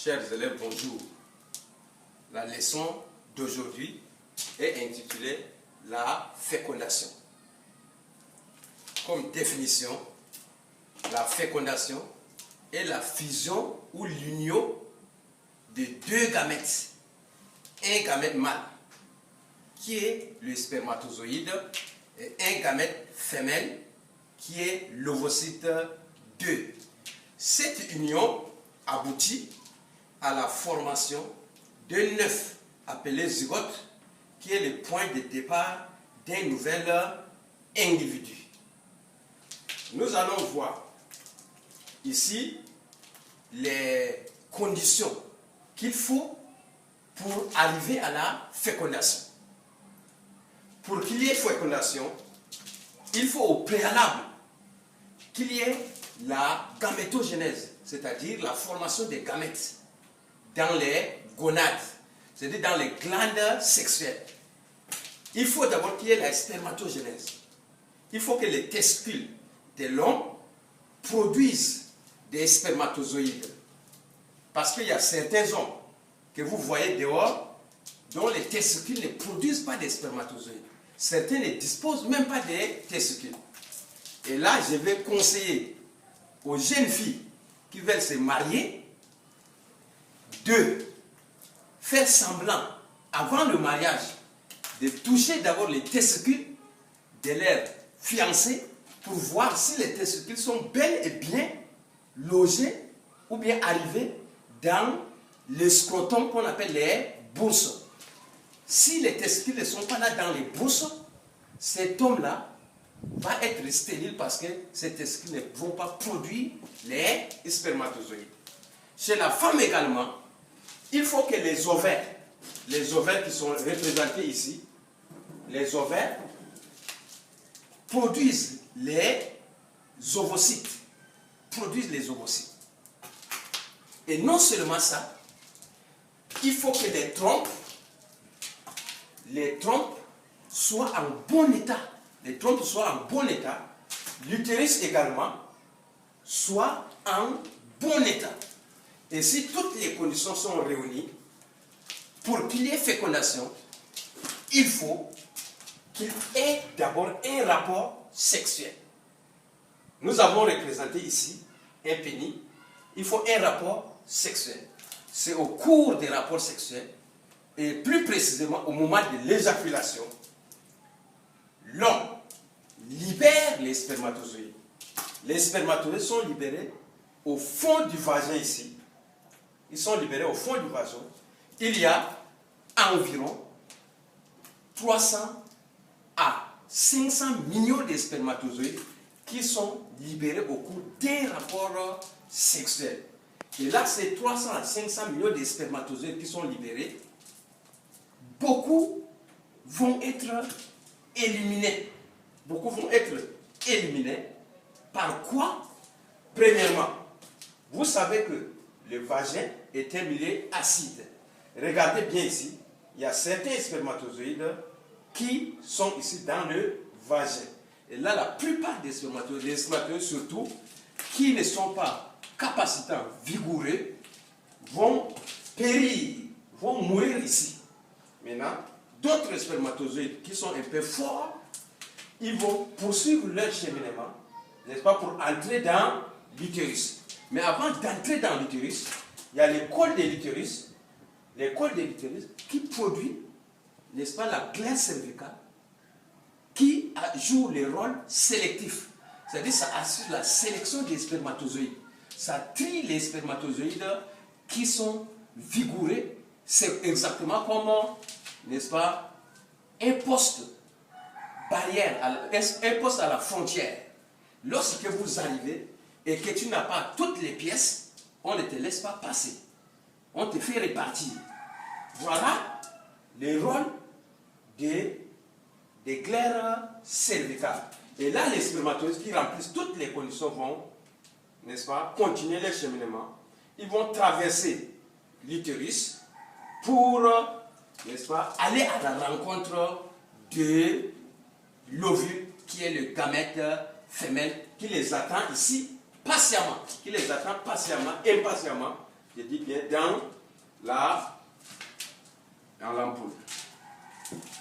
Chers élèves, bonjour. La leçon d'aujourd'hui est intitulée la fécondation. Comme définition, la fécondation est la fusion ou l'union de deux gamètes. Un gamète mâle, qui est le spermatozoïde, et un gamète femelle, qui est l'ovocyte 2. Cette union aboutit à la formation d'un œuf appelé zygote, qui est le point de départ d'un nouvel individu. Nous allons voir ici les conditions qu'il faut pour arriver à la fécondation. Pour qu'il y ait fécondation, il faut au préalable qu'il y ait la gamétogenèse, c'est-à-dire la formation des gamètes dans les gonades, c'est-à-dire dans les glandes sexuelles. Il faut d'abord qu'il y ait la spermatogenèse. Il faut que les testicules de l'homme produisent des spermatozoïdes. Parce qu'il y a certains hommes que vous voyez dehors dont les testicules ne produisent pas des spermatozoïdes. Certains ne disposent même pas des testicules. Et là, je vais conseiller aux jeunes filles qui veulent se marier de faire semblant, avant le mariage, de toucher d'abord les testicules de leur fiancé pour voir si les testicules sont bel et bien logés ou bien arrivés dans le scrotum qu'on appelle les bourses. Si les testicules ne sont pas là dans les bourses, cet homme-là va être stérile parce que ces testicules ne vont pas produire les spermatozoïdes. Chez la femme également, il faut que les ovaires qui sont représentés ici, les ovaires produisent les ovocytes. Et non seulement ça, il faut que les trompes soient en bon état. L'utérus également soit en bon état. Et si toutes les conditions sont réunies, pour qu'il y ait fécondation, il faut qu'il y ait d'abord un rapport sexuel. Nous avons représenté ici un pénis. Il faut un rapport sexuel. C'est au cours des rapports sexuels, et plus précisément au moment de l'éjaculation, l'homme libère les spermatozoïdes. Les spermatozoïdes sont libérés au fond du vagin ici. Ils sont libérés au fond du vagin. Il y a environ 300 à 500 millions de spermatozoïdes qui sont libérés au cours d'un rapport sexuel. Et là, ces 300 à 500 millions de spermatozoïdes qui sont libérés, beaucoup vont être éliminés. Par quoi? Premièrement, vous savez que le vagin est un milieu acide. Regardez bien ici, il y a certains spermatozoïdes qui sont ici dans le vagin. Et là, la plupart des spermatozoïdes surtout, qui ne sont pas capacitants, vigoureux, vont périr, vont mourir ici. Maintenant, d'autres spermatozoïdes qui sont un peu forts, ils vont poursuivre leur cheminement, n'est-ce pas, pour entrer dans l'utérus. Mais avant d'entrer dans l'utérus, il y a le col de l'utérus qui produit, n'est-ce pas, la glande cervicale, qui joue le rôle sélectif. C'est-à-dire ça assure la sélection des spermatozoïdes. Ça trie les spermatozoïdes qui sont vigoureux. C'est exactement comme, n'est-ce pas, un poste barrière, un poste à la frontière. Lorsque vous arrivez et que tu n'as pas toutes les pièces, on ne te laisse pas passer. On te fait répartir. Voilà le rôle des glaires cervicales. Et là, les spermatozoïdes qui remplissent toutes les conditions vont, n'est-ce pas, continuer leur cheminement. Ils vont traverser l'utérus pour, n'est-ce pas, aller à la rencontre de l'ovule qui est le gamète femelle qui les attend ici patiemment, impatiemment je dis bien dans l'ampoule.